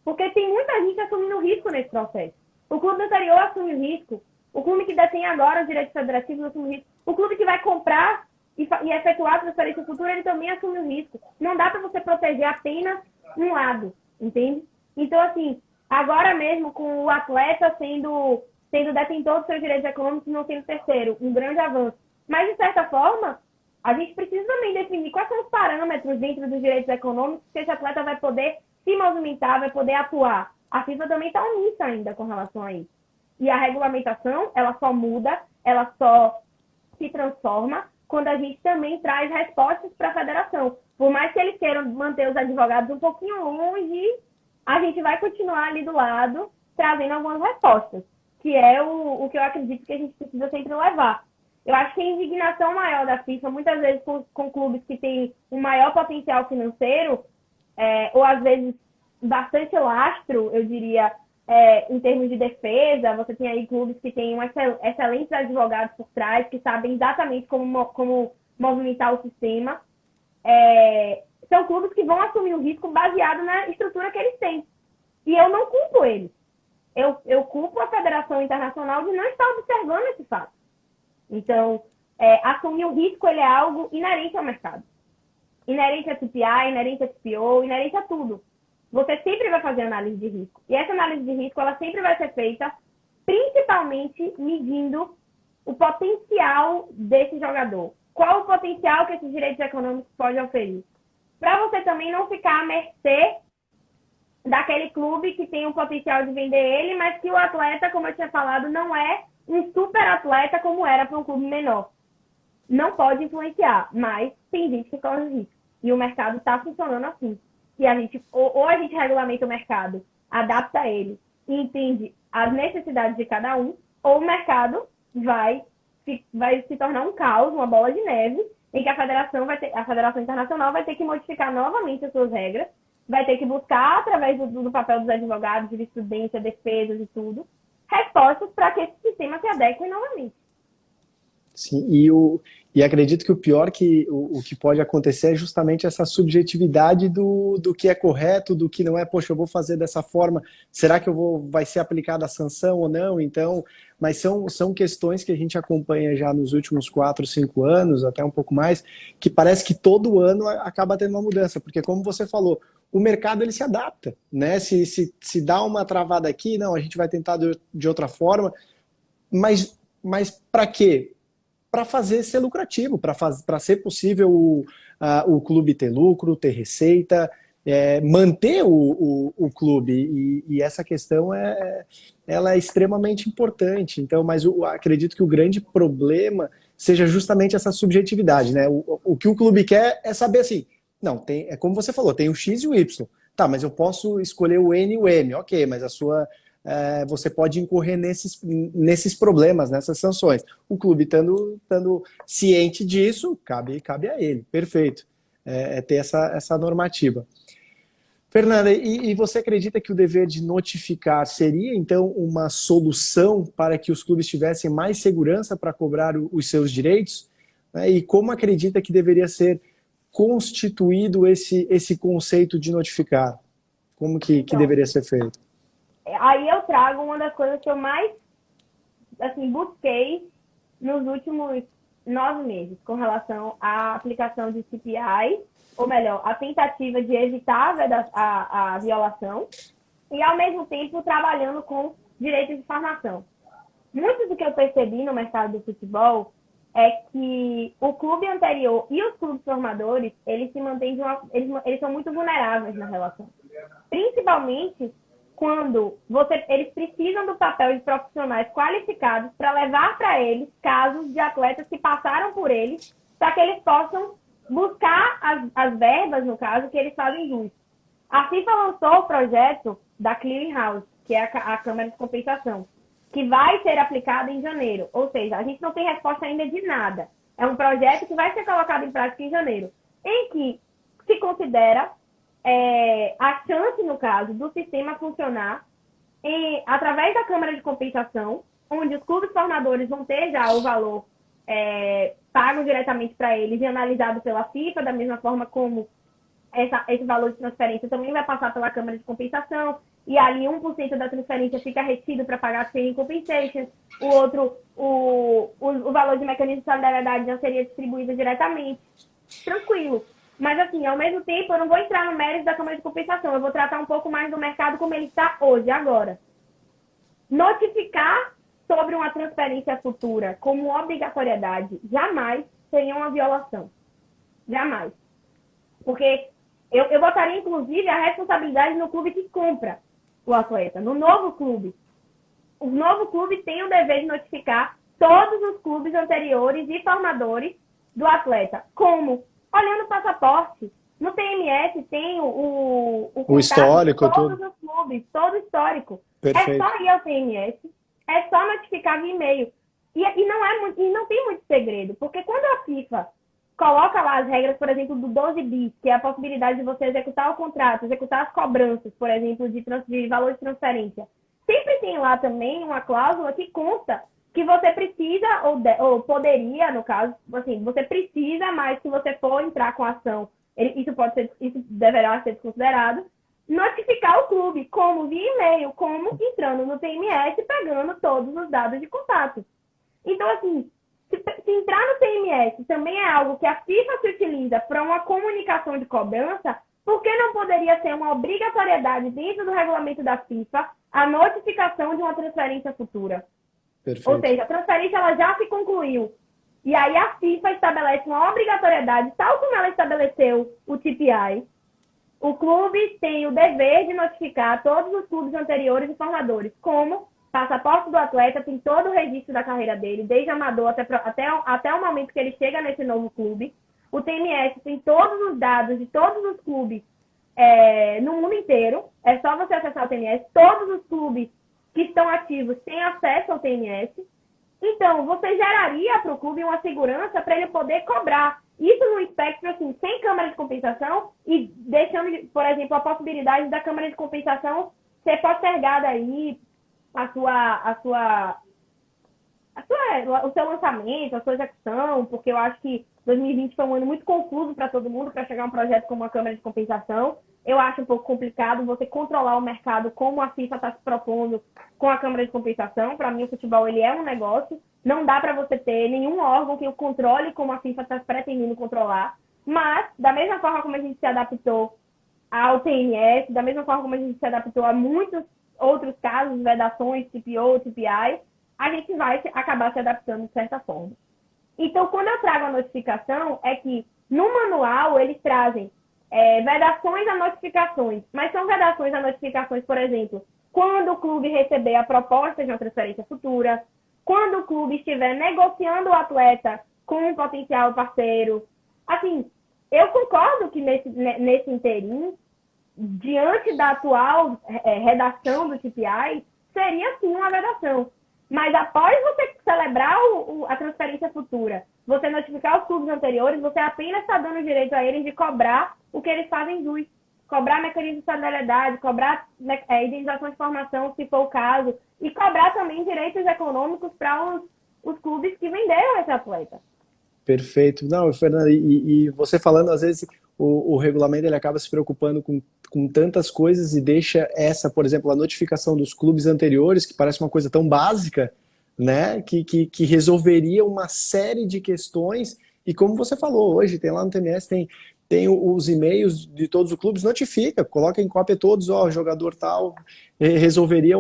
Porque tem muita gente assumindo risco nesse processo. O clube anterior assume o risco. O clube que detém agora os direitos federativos assume o risco. O clube que vai comprar e efetuar a transferência futura, ele também assume o risco. Não dá para você proteger apenas um lado, entende? Então, assim, agora mesmo, com o atleta sendo detentor dos seus direitos econômicos e não sendo terceiro, um grande avanço. Mas, de certa forma, a gente precisa também definir quais são os parâmetros dentro dos direitos econômicos que esse atleta vai poder se movimentar, vai poder atuar. A FIFA também está omissa ainda com relação a isso. E a regulamentação, ela só muda, ela só se transforma quando a gente também traz respostas para a federação. Por mais que eles queiram manter os advogados um pouquinho longe, a gente vai continuar ali do lado, trazendo algumas respostas, que é o que eu acredito que a gente precisa sempre levar. Eu acho que a indignação maior da FIFA, muitas vezes com clubes que têm um maior potencial financeiro, ou às vezes bastante lastro, eu diria, em termos de defesa, você tem aí clubes que têm excelentes advogados por trás, que sabem exatamente como movimentar o sistema. São clubes que vão assumir o risco baseado na estrutura que eles têm. E eu não culpo eles. Eu culpo a Federação Internacional de não estar observando esse fato. Então, assumir o risco ele é algo inerente ao mercado. Inerente a CPI, inerente a TPO, inerente a tudo. Você sempre vai fazer análise de risco. E essa análise de risco, ela sempre vai ser feita principalmente medindo o potencial desse jogador. Qual o potencial que esses direitos econômicos podem oferir? Para você também não ficar à mercê daquele clube que tem o potencial de vender ele, mas que o atleta, como eu tinha falado, não é um super atleta como era para um clube menor. Não pode influenciar, mas tem gente que corre o risco. E o mercado está funcionando assim. E a gente, ou a gente regulamenta o mercado, adapta ele e entende as necessidades de cada um, ou o mercado vai se tornar um caos, uma bola de neve, em que a Federação Internacional vai ter que modificar novamente as suas regras, vai ter que buscar, através do papel dos advogados, jurisprudência, defesas e tudo, respostas para que esse sistema se adeque novamente. Sim, e acredito que o pior o que pode acontecer é justamente essa subjetividade do que é correto, do que não é. Poxa, eu vou fazer dessa forma, será que vai ser aplicada a sanção ou não? Então, mas são questões que a gente acompanha já nos últimos 4, 5 anos, até um pouco mais, que parece que todo ano acaba tendo uma mudança, porque como você falou, o mercado ele se adapta, né? Se dá uma travada aqui, não, a gente vai tentar de outra forma, mas para quê? Para fazer ser lucrativo, para ser possível o clube ter lucro, ter receita, manter o clube. E essa questão ela é extremamente importante. Então, mas acredito que o grande problema seja justamente essa subjetividade, né? O que o clube quer é saber assim, não, é como você falou, tem o X e o Y. Tá, mas eu posso escolher o N e o M. Ok, mas você pode incorrer nesses problemas, nessas sanções. O clube estando ciente disso, cabe a ele. Perfeito. Ter essa normativa. Fernanda, e você acredita que o dever de notificar seria, então, uma solução para que os clubes tivessem mais segurança para cobrar os seus direitos? E como acredita que deveria ser constituído esse conceito de notificar? Como que Então, deveria ser feito? aí eu trago uma das coisas que eu mais assim, busquei nos últimos 9 meses com relação à aplicação de CPI, ou melhor, a tentativa de evitar a violação e, ao mesmo tempo, trabalhando com direitos de informação. Muito do que eu percebi no mercado do futebol é que o clube anterior e os clubes formadores, eles se mantêm eles são muito vulneráveis na relação. Principalmente quando eles precisam do papel de profissionais qualificados para levar para eles casos de atletas que passaram por eles, para que eles possam buscar as verbas, no caso, que eles fazem jus. A FIFA lançou o projeto da Clearing House, que é a Câmara de Compensação, que vai ser aplicado em janeiro. Ou seja, a gente não tem resposta ainda de nada. É um projeto que vai ser colocado em prática em janeiro, em que se considera a chance, no caso, do sistema funcionar através da Câmara de Compensação, onde os clubes formadores vão ter já o valor pago diretamente para eles e analisado pela FIFA, da mesma forma como esse valor de transferência também vai passar pela Câmara de Compensação, e ali 1% da transferência fica retido para pagar training compensation, o outro, o valor de mecanismo de solidariedade já seria distribuído diretamente. Tranquilo. Mas, assim, ao mesmo tempo, eu não vou entrar no mérito da Câmara de Compensação, eu vou tratar um pouco mais do mercado como ele está hoje, agora. Notificar sobre uma transferência futura como obrigatoriedade jamais seria uma violação. Jamais. Porque eu botaria, inclusive, a responsabilidade no clube que compra o atleta, no novo clube. O novo clube tem o dever de notificar todos os clubes anteriores e formadores do atleta. Como? Olhando o passaporte. No TMS tem o histórico, de todos os clubes, todo o histórico. Perfeito. É só ir ao TMS, é só notificar via e-mail. E não tem muito segredo, porque quando a FIFA coloca lá as regras, por exemplo, do 12 bis, que é a possibilidade de você executar o contrato, executar as cobranças, por exemplo, de valor de transferência, sempre tem lá também uma cláusula que consta que você precisa, ou poderia, no caso, assim, você precisa, mas se você for entrar com ação, isso deverá ser desconsiderado, notificar o clube, como via e-mail, como entrando no TMS, pegando todos os dados de contato. Então, assim, se entrar no TMS também é algo que a FIFA se utiliza para uma comunicação de cobrança, por que não poderia ser uma obrigatoriedade dentro do regulamento da FIFA a notificação de uma transferência futura? Perfeito. Ou seja, a transferência ela já se concluiu. E aí a FIFA estabelece uma obrigatoriedade, tal como ela estabeleceu o TPI. O clube tem o dever de notificar todos os clubes anteriores e formadores, como passaporte do atleta tem todo o registro da carreira dele, desde amador até o momento que ele chega nesse novo clube. O TMS tem todos os dados de todos os clubes no mundo inteiro. É só você acessar o TMS. Todos os clubes que estão ativos têm acesso ao TMS. Então, você geraria para o clube uma segurança para ele poder cobrar. Isso no espectro, assim, sem câmara de compensação e deixando, por exemplo, a possibilidade da câmara de compensação ser postergada aí o seu lançamento, a sua execução, porque eu acho que 2020 foi um ano muito confuso para todo mundo, para chegar a um projeto como a câmara de compensação. Eu acho um pouco complicado você controlar o mercado como a FIFA está se propondo com a câmara de compensação. Para mim, o futebol ele é um negócio. Não dá para você ter nenhum órgão que o controle como a FIFA está pretendendo controlar. Mas, da mesma forma como a gente se adaptou ao TNS, da mesma forma como a gente se adaptou a muitos outros casos, vedações, TPO, TPI, a gente vai acabar se adaptando de certa forma. Então, quando eu trago a notificação, é que no manual eles trazem vedações a notificações, mas são vedações a notificações, por exemplo, quando o clube receber a proposta de uma transferência futura, quando o clube estiver negociando o atleta com um potencial parceiro. Assim, eu concordo que nesse interim, diante da atual redação do TPI, seria sim uma vedação. Mas após você celebrar a transferência futura, você notificar os clubes anteriores, você apenas está dando direito a eles de cobrar o que eles fazem jus. Cobrar mecanismo de solidariedade, cobrar indenização de formação, se for o caso, e cobrar também direitos econômicos para os clubes que venderam esse atleta. Perfeito. Não, Fernanda, e você falando, às vezes o regulamento ele acaba se preocupando com tantas coisas e deixa essa, por exemplo, a notificação dos clubes anteriores, que parece uma coisa tão básica, né, que resolveria uma série de questões. E como você falou, hoje tem lá no TMS, tem os e-mails de todos os clubes, notifica, coloca em cópia todos, ó, jogador tal, resolveria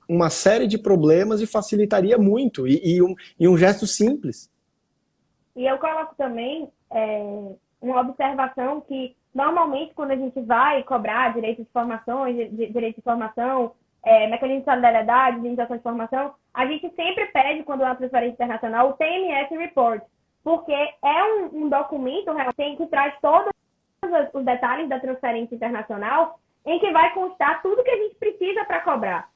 uma série de problemas e facilitaria muito, e um gesto simples. E eu coloco também uma observação que, normalmente, quando a gente vai cobrar direitos de formação, mecanismo de solidariedade, indenização de formação, a gente sempre pede, quando é uma transferência internacional, o TMS Report, porque é um documento que traz todos os detalhes da transferência internacional, em que vai constar tudo que a gente precisa para cobrar.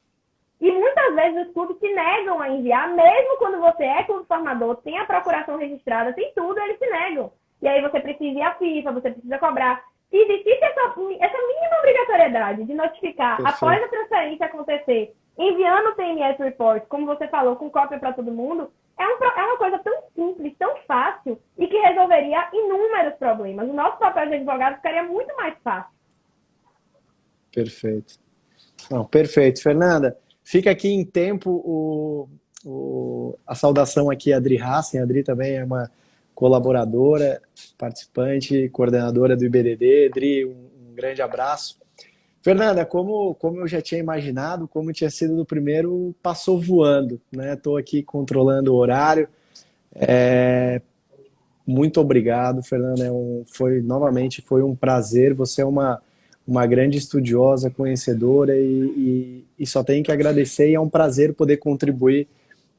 E muitas vezes os clubes se negam a enviar, mesmo quando você é clube formador, tem a procuração registrada, tem tudo, eles se negam. E aí você precisa ir à FIFA, você precisa cobrar. Se existisse essa mínima obrigatoriedade de notificar após a transferência acontecer, enviando o TMS Report, como você falou, com cópia para todo mundo, é uma coisa tão simples, tão fácil e que resolveria inúmeros problemas. O nosso papel de advogado ficaria muito mais fácil. Perfeito. Não, perfeito. Fernanda, fica aqui em tempo a saudação aqui a Adri Hassen. A Adri também é uma colaboradora, participante, coordenadora do IBDD. Adri, um grande abraço. Fernanda, como eu já tinha imaginado, como tinha sido no primeiro, passou voando, né? Estou aqui controlando o horário. Muito obrigado, Fernanda. Novamente foi um prazer. Você é uma grande estudiosa, conhecedora e só tenho que agradecer, e é um prazer poder contribuir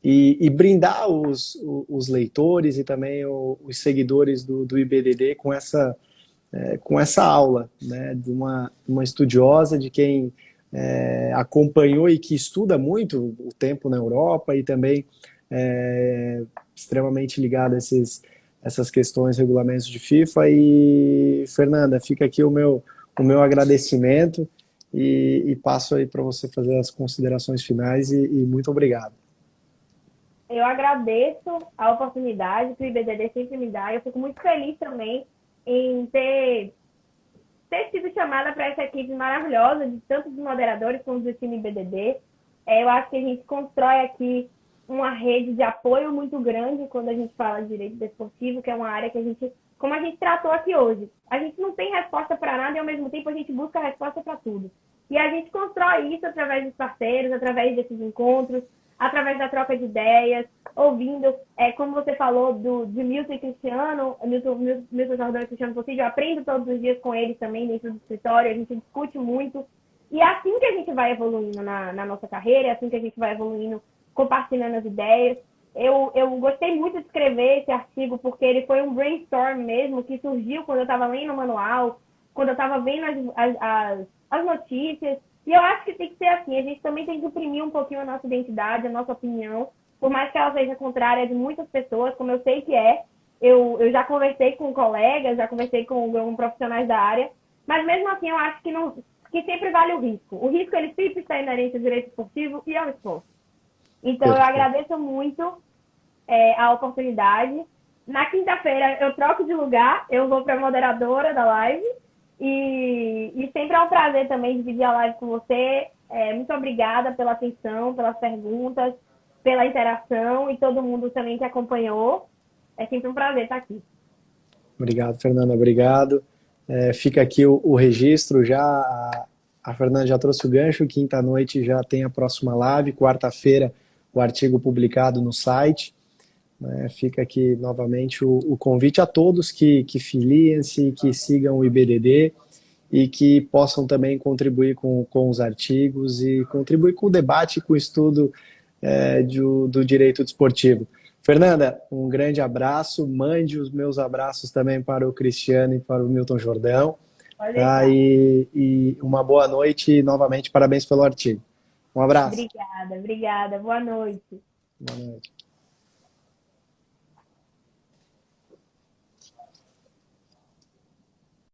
e brindar os leitores e também os seguidores do IBDD com essa aula, né, de uma estudiosa, de quem acompanhou e que estuda muito o tempo na Europa e também extremamente ligada a essas questões, regulamentos de FIFA. E, Fernanda, fica aqui o meu agradecimento e passo aí para você fazer as considerações finais e muito obrigado. Eu agradeço a oportunidade que o IBDD sempre me dá. Eu fico muito feliz também em ter sido chamada para essa equipe maravilhosa de tanto dos moderadores como do time IBDD. Eu acho que a gente constrói aqui uma rede de apoio muito grande quando a gente fala de direito desportivo, que é uma área que como a gente tratou aqui hoje, a gente não tem resposta para nada e, ao mesmo tempo, a gente busca resposta para tudo. E a gente constrói isso através dos parceiros, através desses encontros, através da troca de ideias, ouvindo, como você falou, de Milton e Cristiano, Milton Jordão e Cristiano Possível, eu aprendo todos os dias com eles também dentro do escritório, a gente discute muito. E é assim que a gente vai evoluindo na nossa carreira, é assim que a gente vai evoluindo, compartilhando as ideias. Eu gostei muito de escrever esse artigo, porque ele foi um brainstorm mesmo, que surgiu quando eu estava lendo o manual, quando eu estava vendo as notícias. E eu acho que tem que ser assim, a gente também tem que imprimir um pouquinho a nossa identidade, a nossa opinião, por mais que ela seja contrária de muitas pessoas, como eu sei que é. Eu já conversei com colegas, já conversei com profissionais da área, mas mesmo assim eu acho que sempre vale o risco. O risco, ele sempre está inerente ao direito esportivo e ao esporte. Então, eu agradeço muito a oportunidade. Na quinta-feira, eu troco de lugar, eu vou para a moderadora da live. E sempre é um prazer também dividir a live com você. Muito obrigada pela atenção, pelas perguntas, pela interação e todo mundo também que acompanhou. É sempre um prazer estar aqui. Obrigado, Fernanda. Obrigado. Fica aqui o registro já. A Fernanda já trouxe o gancho. Quinta-noite já tem a próxima live. Quarta-feira, o artigo publicado no site. Fica aqui novamente o convite a todos que filiem-se, que sigam o IBDD e que possam também contribuir com os artigos e contribuir com o debate, com o estudo do direito desportivo. Fernanda, um grande abraço, mande os meus abraços também para o Cristiano e para o Milton Jordão, tá? E uma boa noite e novamente parabéns pelo artigo. Um abraço. Obrigada. Boa noite. Boa noite.